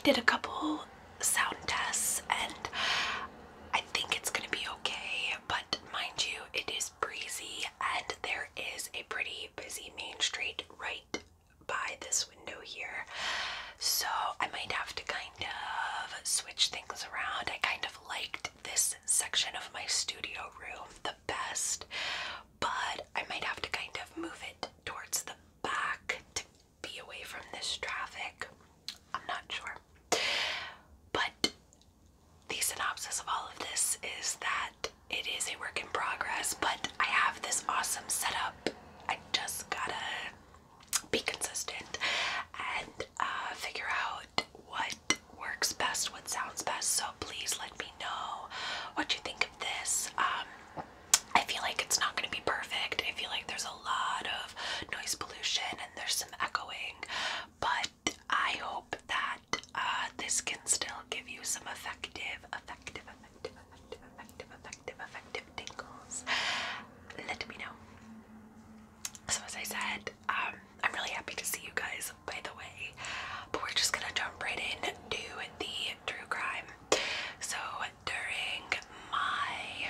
did a couple sound tests and I think it's gonna be okay, but mind you, it is breezy and there is a pretty busy main street right by this window here. So I might have to kind of switch things around. I kind of liked this section of my studio room the best, but I might have to kind of move it towards the back to be away from this traffic. I'm not sure. But the synopsis of all of this is that it is a work in progress, but I have this awesome setup. I just gotta be consistent and figure out what works best, what sounds best. So please let me know what you think of this. I feel like it's not going to be perfect. I feel like there's a lot of noise pollution and there's some echoing, but I hope that this can still give you some effective tingles. Let me know. So as I said, I'm really happy to see you guys, by the way, but we're just gonna jump right in to the true crime. So during my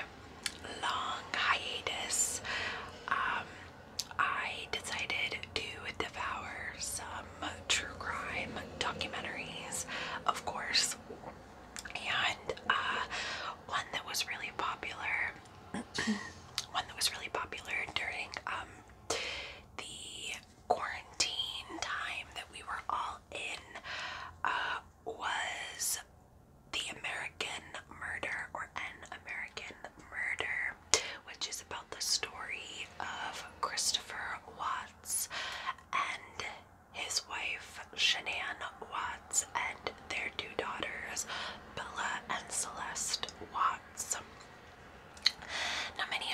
long hiatus, I decided to devour some true crime documentaries, of course, and one that was really popular during the quarantine time that we were all in was The American Murder, or An American Murder, which is about the story of Christopher Watts and his wife Shanann Watts and their two daughters Bella and Celeste Watts. Now many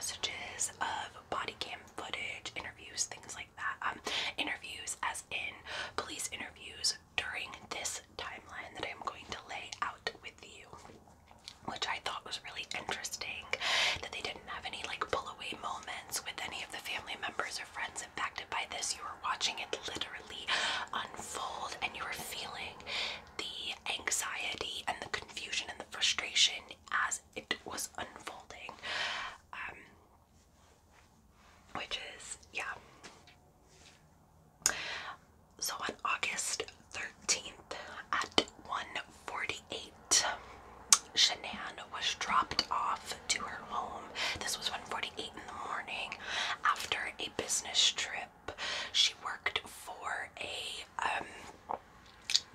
messages of body cam footage, interviews, things like that. Interviews as in police interviews during this timeline that I'm going to lay out with you, which I thought was really interesting, that they didn't have any like pull away moments with any of the family members or friends impacted by this. You were watching it literally unfold, and you were feeling the anxiety and the confusion and the frustration as it was unfolding, which is, yeah. So on August 13th at 1:48, Shanann was dropped off to her home. This was 1:48 in the morning after a business trip. She worked for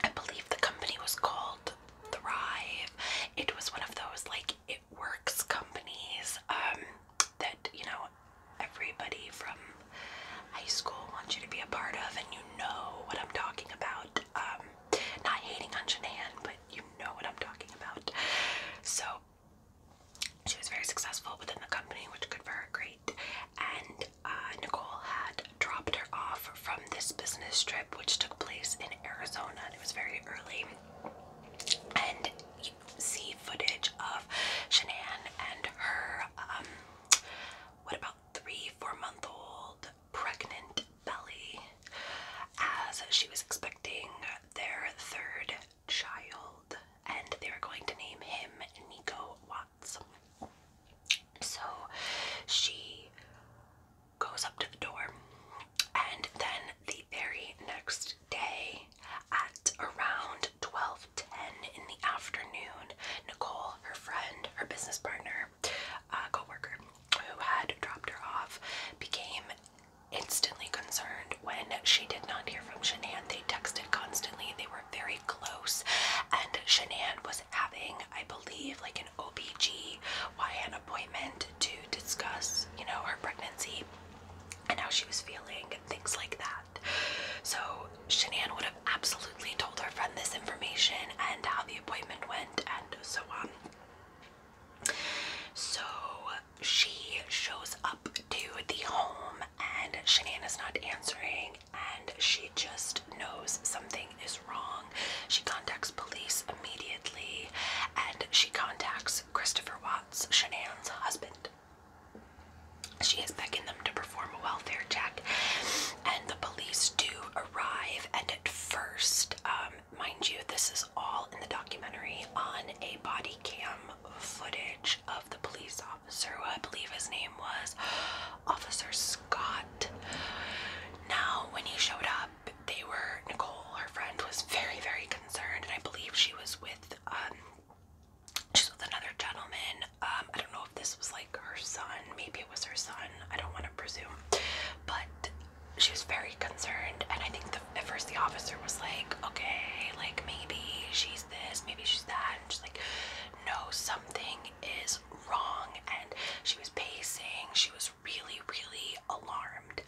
I believe the company was called Thrive. It was one of those like it works companies that, you know, everybody from high school wants you to be a part of, and you know what I'm talking about. Not hating on Shanann, but you know what I'm talking about. So she was very successful within the company, which good for her, great. And Nicole had dropped her off from this business trip, which took place in Arizona, and it was very early. And you see footage of Shanann and her, what about 3-4-month-old pregnant belly, as she was expecting their third child, and they were going to name him Nico Watts. So she goes up to the door, and then the very next day at around 12:10 in the afternoon, Nicole, her friend, her business partner, co-worker who had dropped her off, became instantly concerned when she did not hear from Shanann. They texted constantly, they were very close, and Shanann was having, I believe, like an OBGYN appointment to discuss, you know, her pregnancy and how she was feeling and things like that. So Shanann would have absolutely told her friend this information and how the appointment went and so on. So she shows up to the home, and Shanann is not answering, and she just knows something is wrong. She contacts police immediately, and she contacts Christopher Watts, Shanann's husband. She is begging them to perform a welfare check, and the police do arrive. And at first, mind you, this is all in the documentary on a body cam footage of the police officer, who I believe his name was Officer Scott. Now, when he showed up, Nicole, her friend, was very, very concerned, and I believe she was with another gentleman. I don't know if this was like her son, maybe it was her son, I don't want to presume, but she was very concerned. And I think at first the officer was like, okay, like maybe she's this, maybe she's that, and she's like, no, something is wrong. And she was pacing, she was really, really alarmed.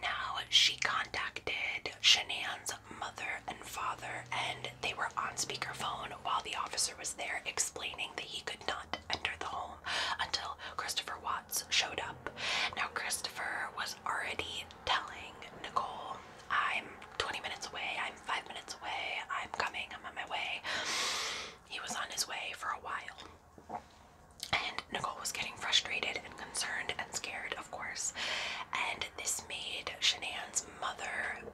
Now, she contacted Shanann's mother and father, and they were on speakerphone while the officer was there, explaining that he could not enter the home until Christopher Watts showed up. Now, Christopher was already telling Nicole, I'm 20 minutes away, I'm 5 minutes away, I'm coming, I'm on my way. He was on his way for a while. And Nicole was getting frustrated and concerned and scared, of course. And this made Shanann's mother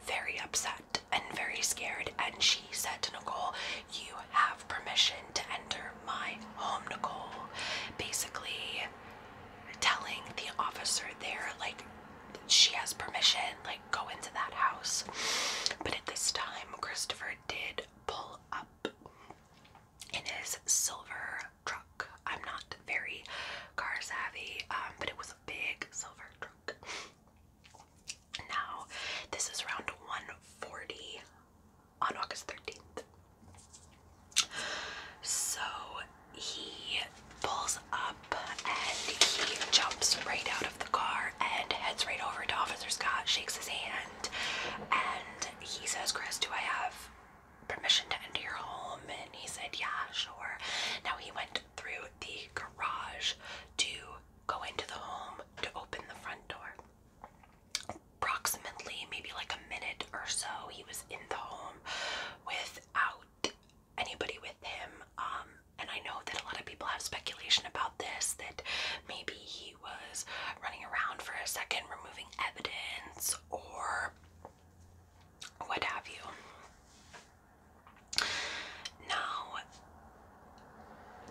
very upset and very scared. And she said to Nicole, you have permission to enter my home, Nicole. Basically telling the officer there, like, she has permission, like, go into that house. But at this time, Christopher did pull up in his silver truck. I'm not very car savvy, but it was a big silver truck. Now, this is around 1:40 on August 13th. So he pulls up and he jumps right out of the car and heads right over to Officer Scott, shakes his hand, and he says, Chris, do I have permission to enter your home? And he said, yeah, sure. Now he went through the garage to a second, removing evidence or what have you. Now,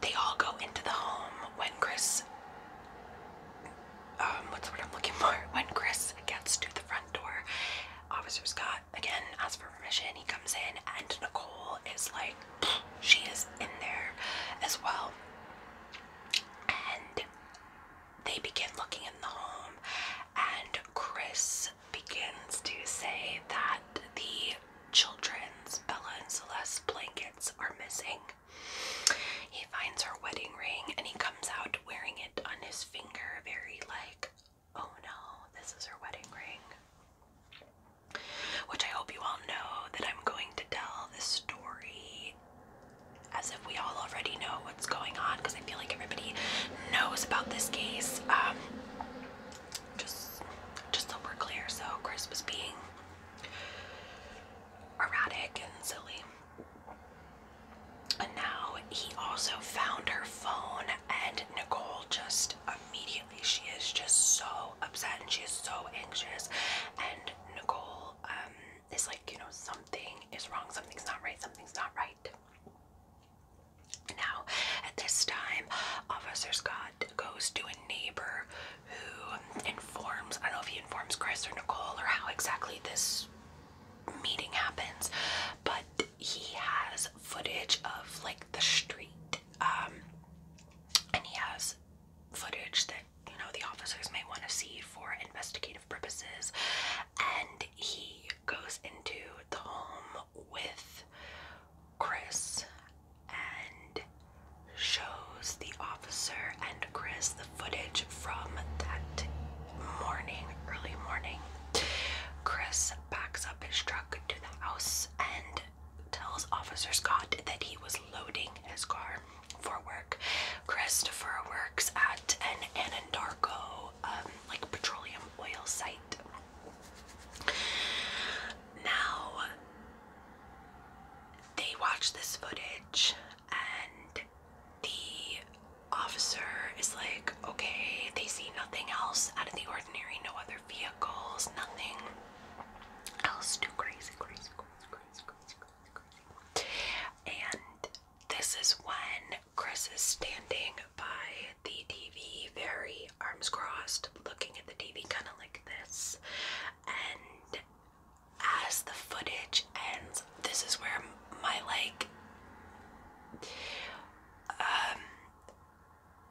they all go into the home when Chris, what's the word I'm looking for? When Chris gets to the front door, Officer Scott again asks for permission. He comes in, and Nicole is like, she is in there as well. And they begin looking in the home, and Chris begins to say that the children's, Bella and Celeste's, blankets are missing. He finds her wedding ring, and he comes out wearing it on his finger, very like, oh no, this is her wedding ring. Which I hope you all know that I'm going to tell this story as if we all already know what's going on, because I feel like everybody knows about this case. Just so we're clear. So Chris was being erratic and silly. And now he also found her phone, and Nicole just immediately, she is just so upset and she is so anxious. And Nicole is like, you know, something is wrong, something's not right, something's not right. Now, at this time, Officer Scott goes to a neighbor who informs, I don't know if he informs Chris or Nicole or how exactly this meeting happens, but he has footage of like the street, and he has footage that, you know, the officers may want to see for investigative purposes, and he goes into the home with Chris and shows the officer and Chris the footage from that morning, early morning. Chris backs up his truck to the house and tells Officer Scott that he was loading his car for work. Christopher works at an Anandarko, like petroleum oil site. Now, they watch this footage, and the officer is like, okay, they see nothing else out of the ordinary, no other vehicles, nothing else too crazy. And this is when Chris is standing by the TV, very arms crossed, looking at the TV kind of like this. And as the footage ends, this is where my like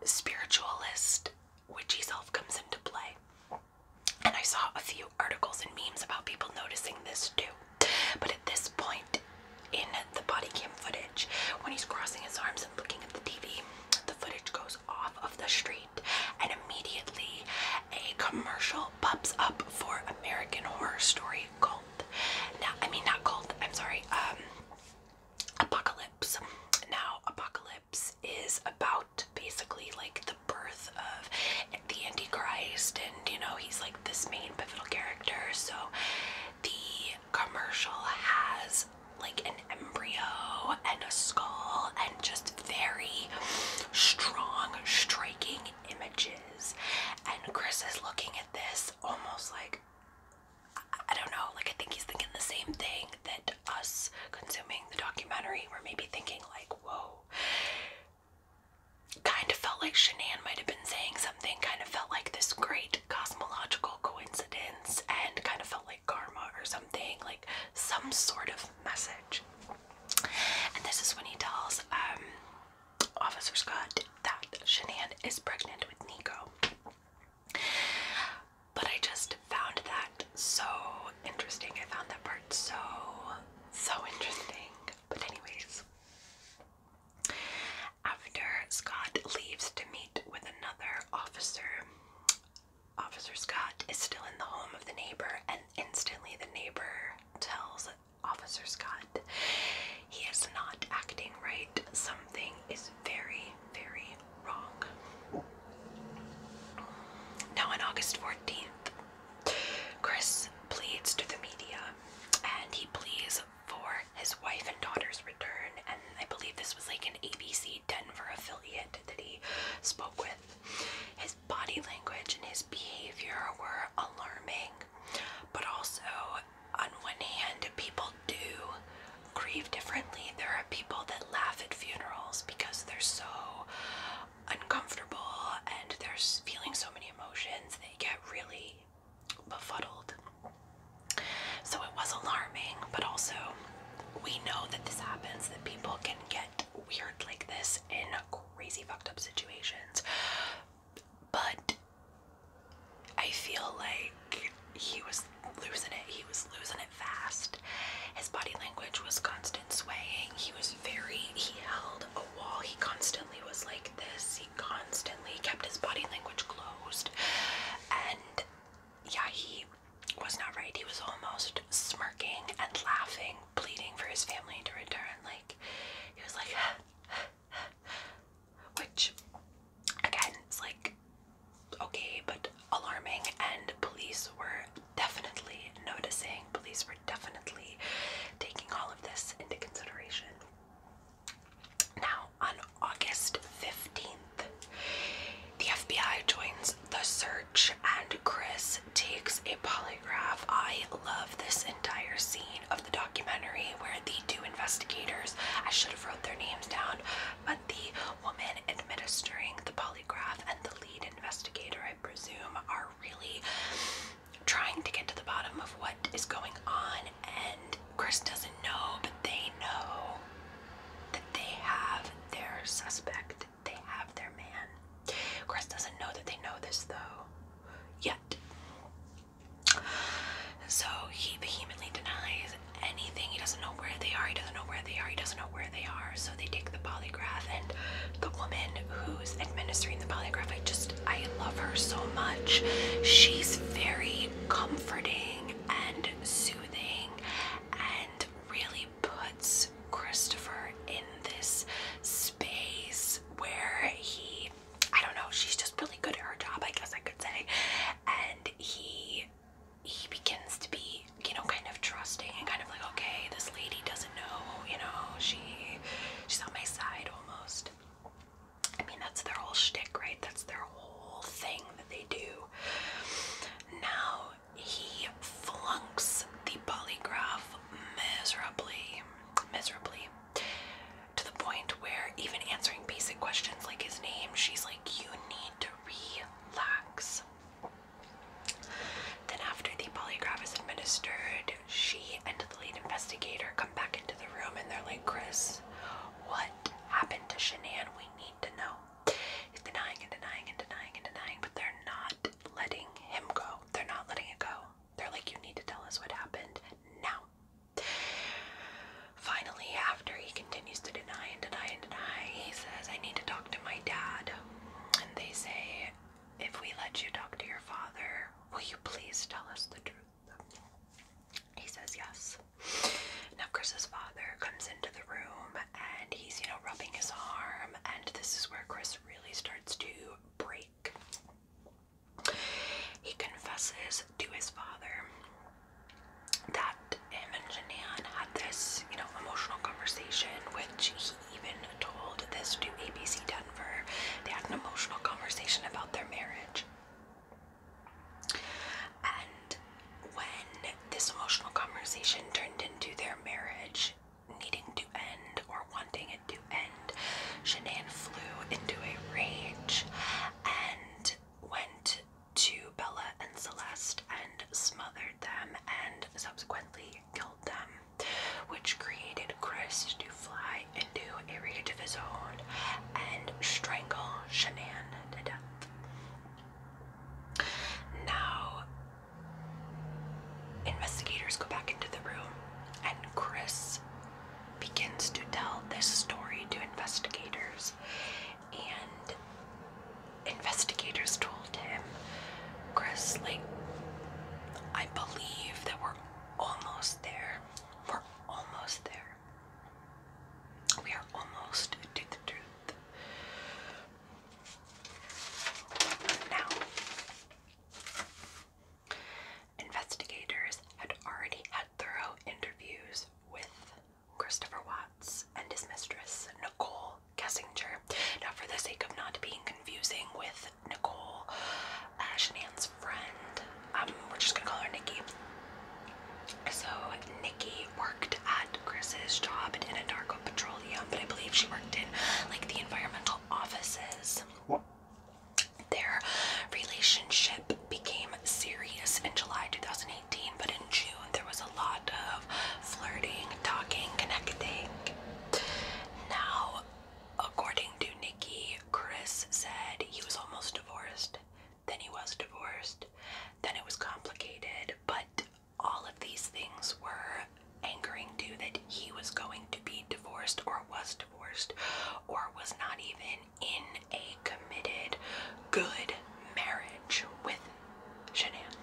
spiritualist witchy self comes into play. And I saw a few articles and memes about people noticing this too. But at this point in the body cam footage, when he's crossing his arms and looking at the TV, the footage goes off of the street, and immediately a commercial pops up for American Horror Story Cult. Now, I mean, not cult, I'm sorry, Apocalypse. Now, Apocalypse is about basically like the birth of the Antichrist, and you know, he's like this main pivotal character. So the commercial has like an embryo and a skull and just very strong, striking images. And Chris is looking at this almost like, I don't know, like I think he's thinking the same thing that us consuming the documentary were maybe thinking, like, whoa. Kind of felt like Shanann might have been saying something, kind of felt like this great cosmological coincidence, and kind of felt like karma or something, like some sort of message. And this is when he tells Officer Scott that Shanann is pregnant with Nico. But I just found that so interesting. I found that part so interesting. But anyways, after Scott leaves to meet with another officer, Officer Scott is still in the home of the neighbor, and instantly the neighbor tells Officer Scott he is not acting right. Something is very, very wrong. Now on August 14th, Chris pleads to the media, and he pleads for his wife and daughter's return, and I believe this was like an ABC Denver affiliate that he spoke with. His body language and his behavior were authorities were definitely taking all of this into consideration. Now, on August 15th, the FBI joins the search and Chris takes a polygraph. I love this entire scene of the documentary where the two investigators, I should have wrote their names down, but the woman administering the polygraph and the lead investigator, I presume, are really trying to get to the bottom of what is going on, and Chris doesn't know, but they know that they have their suspect. They have their man. Chris doesn't know that they know this, though, yet. So he vehemently denies anything. He doesn't know where they are. He doesn't know where they are. He doesn't know where they are. So they take the polygraph, and the woman who's administering the polygraph, I love her so much. She's very comforting and soothing and really puts Christopher in this space where I don't know, she's just really good at her job, I guess I could say. And he begins to be, kind of trusting and kind of like, okay, this lady doesn't know, she's on my side almost. I mean, that's their whole shtick, right? That's their whole thing that they do. Now, he flunks the polygraph miserably, to the point where even answering basic questions like his name, she's like, you need to relax. Then after the polygraph is administered, she and the lead investigator come back into the room, and they're like, Chris, what happened to Shanann? We need to know. He's denying and denying and denying and denying, but they're not letting him go. They're not letting it go. They're like, you need to tell us what happened now. Finally, after he continues to deny and deny and deny, he says, I need to talk to my dad. And they say, if we let you talk to your father, will you please tell us the truth? He says yes. Now Chris's father comes into the room, and he's, rubbing his arm, and this is where Chris really starts to break. He confesses to his father that him and Shanann had this, emotional conversation, which he even told this to ABC Denver. They had an emotional conversation about their marriage. And when this emotional conversation turned into their marriage needing to end or wanting it to end, Shanann flew into a rage and went to Bella and Celeste and smothered them and subsequently killed them, which created Chris to fly into a rage of his own and strangle Shanann to death. Now, investigators go back into the room, and Chris begins to tell this story to investigators, and investigators told him, Chris, I believe that we're almost there. We're almost there. We are almost to the truth. Now, investigators had already had thorough interviews with Christopher Watts and his mistress, Nicole Kessinger. Now, for the sake of not being confusing with Nicole, Shanann's friend, we're just gonna call her Nikki. So, Nikki worked at Chris's job in Anadarko Petroleum, but I believe she worked in, the environmental offices. Their relationship became serious in July 2018, but in June there was a lot of flirting, talking, connecting. Now, according to Nikki, Chris said he was almost divorced, then he was divorced, then it was complicated, but all of these things were anchoring to that he was going to be divorced or was divorced or was not even in a committed, good marriage with Shanann.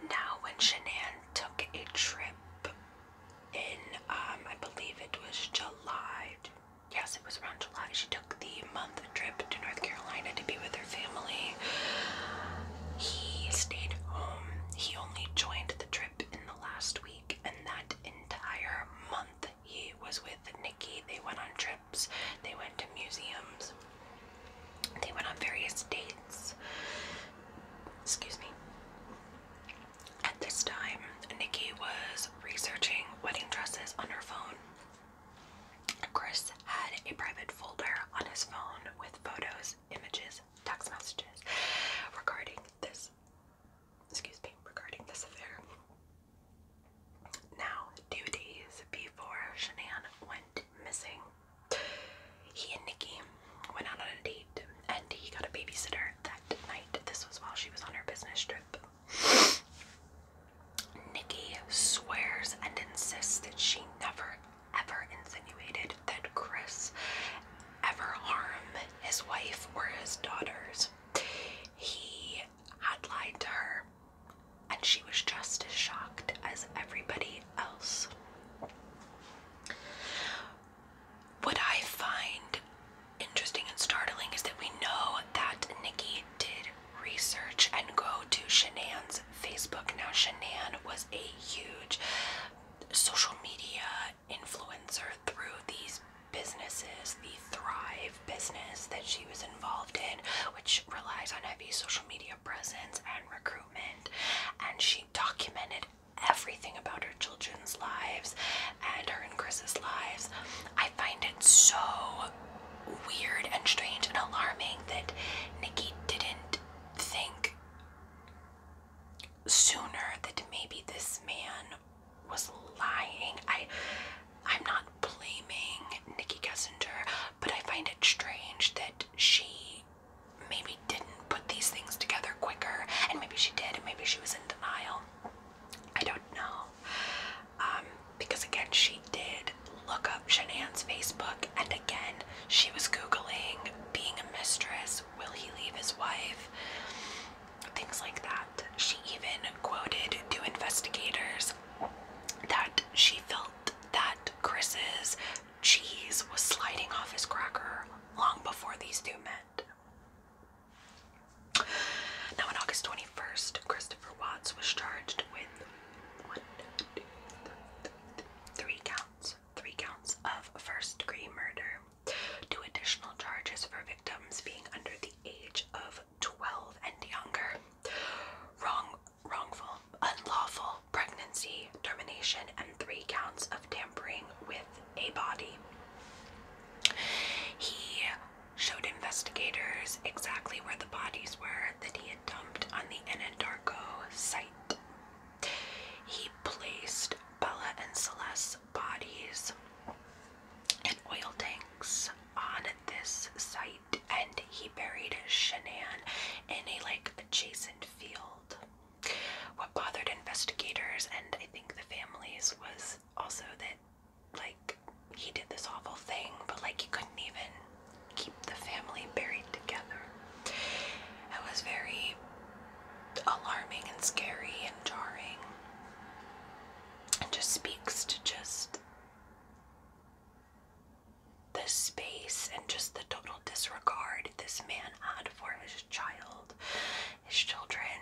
Now, when Shanann took a trip in, I believe it was July, yes, it was around July, she took the month trip to North Carolina to be with her family. He stayed home. He only joined the wife, things like that. She even quoted to investigators that she felt that Chris's cheese was sliding off his cracker long before these two met. Now, on August 21st, Christopher Watts was charged with three counts of first-degree murder, 2 additional charges for victims being under the age of 12 and younger, wrongful, unlawful pregnancy termination, and 3 counts of tampering with a body. He showed investigators exactly where the bodies were that he had dumped on the Annihilators site. He placed Bella and Celeste's bodies in oil tanks on this site, and he buried Shanann in a adjacent field. What bothered investigators and I think the families was also that he did this awful thing, but he couldn't even keep the family buried together. It was very alarming and scary and jarring, and just speaks to just the space and just the total disregard this man had for his child, his children,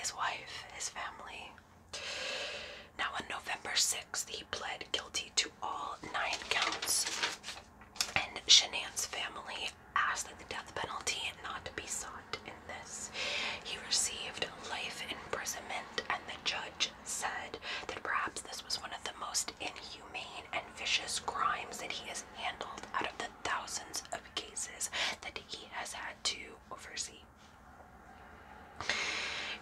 his wife, his family. Now, on November 6th, he pled guilty to all 9 counts, and Shanann's family asked that the death penalty not be sought in this. He received life imprisonment, and the judge said that perhaps this was one of the most inhumane and vicious crimes that he has handled out of the thousands of cases that he has had to oversee.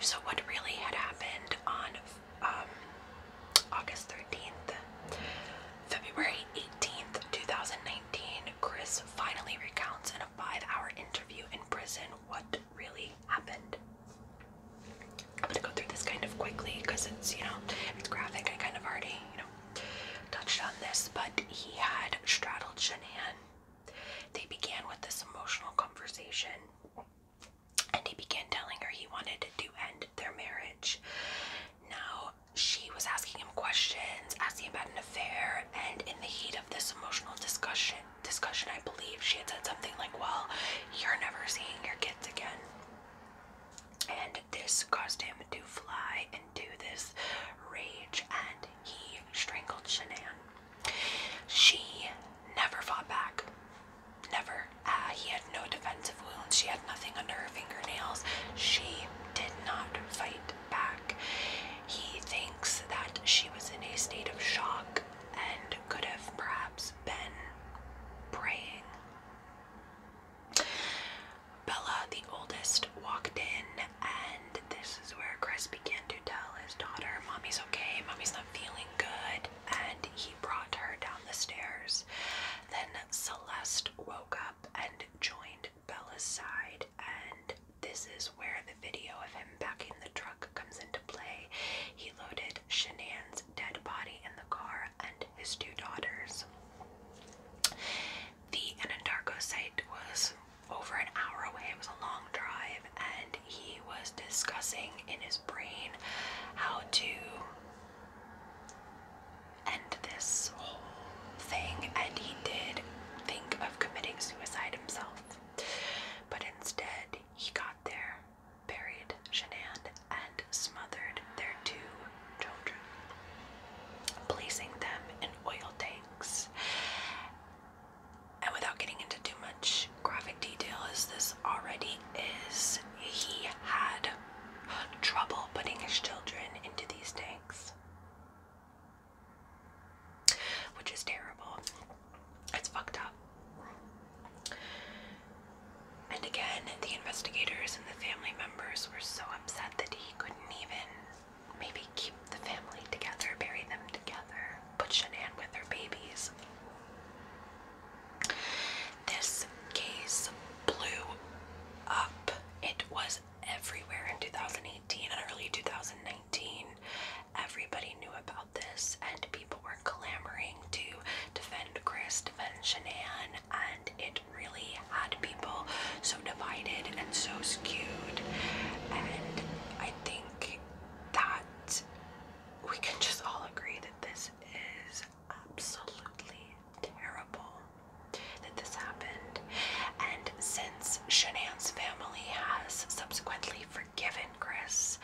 So what really had happened on August 13th, February 18th, 2019, Chris finally recounts in a 5-hour interview in prison what really happened. I'm gonna go through this kind of quickly because it's, it's graphic. I kind of already, touched on this, but he had straddled Shanann. They began with this emotional conversation, and he began telling her he wanted to end their marriage. Now, she was asking him questions, asking about an affair, and in the heat of this emotional discussion, I believe she had said something like, well, you're never seeing your kids again. And this caused him to fly into this rage, and he strangled Shanann. She never fought back. Never. He had no defensive wounds. She had nothing under her fingernails. She did not fight back. He thinks that she was in a state of shock and could have perhaps been praying. Bella, the oldest, walked in, and this is where Chris began to tell his daughter, Mommy's okay, Mommy's not feeling good, and he brought her down the stairs. Then Celeste woke up and joined Bella's side, and this is where the video of him backing the truck comes into play. He loaded Shanann's dead body in the car and his 2 daughters. The Annihilators site was over an hour away. It was a long drive, and he was discussing in his brain how to end this whole thing, and he did think of committing suicide himself, but instead he got there, buried Shanann, and smothered their 2 children, placing them in oil tanks. And without getting into too much graphic detail as this already is, he had trouble putting his children into these tanks, which is terrible. It's fucked up. And again, the investigators and the family members were so upset that he couldn't even maybe keep the family together, bury them together, put Shanann with her babies. This case blew up. It was everywhere in 2018 and early 2019. Everybody knew about this, and people were clamoring to defend Chris, defend Shanann, and it really had people so divided and Dan's family has subsequently forgiven Chris.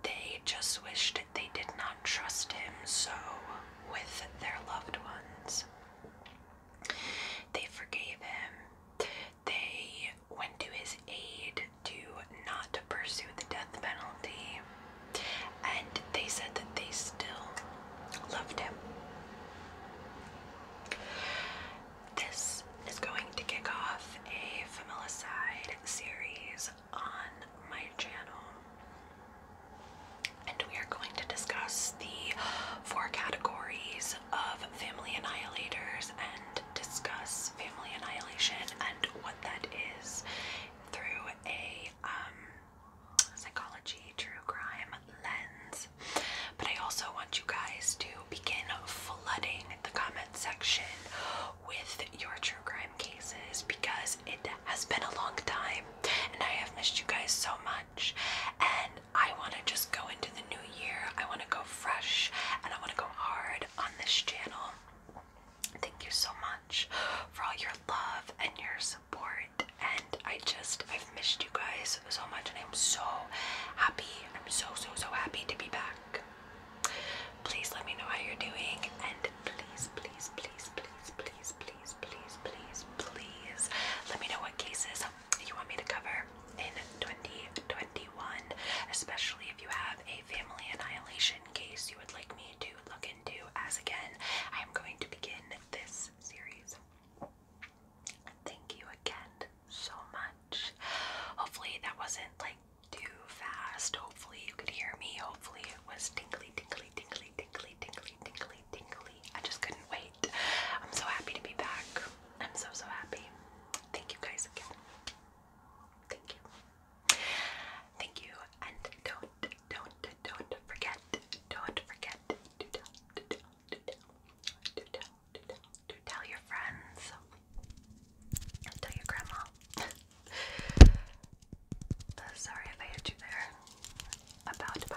They just wished they did not trust him so with their loved ones. They forgave him. They went to his aid to not pursue the death penalty. And they said that they still loved him. This is going to kick off a familicide series on my channel. And we are going to discuss the 4 categories of family annihilators and discuss family annihilation and what that is through a psychology, true crime lens. But I also want you guys to begin flooding the comment section with your true crime cases because it has been a long time and I have missed you guys so much, and I want to just go into the new year. I want to go fresh and I want to go hard on this channel. Thank you so much for all your love and your support, and I've missed you guys so much, and I'm so happy. I'm so happy to be back. Please let me know how you're doing, and please let me know what cases you want me to cover in 2021, especially if you have a family annihilation case you would like me to look into, as again, I am going to begin this series. Thank you again so much. Hopefully that wasn't like too fast. Hopefully you could hear me. Hopefully it was tingly. I just couldn't wait. I'm so happy to be back. I'm so happy. Thank you guys again. Thank you. Thank you. And don't forget to tell your friends. Tell your grandma. Sorry if I hit you there. About the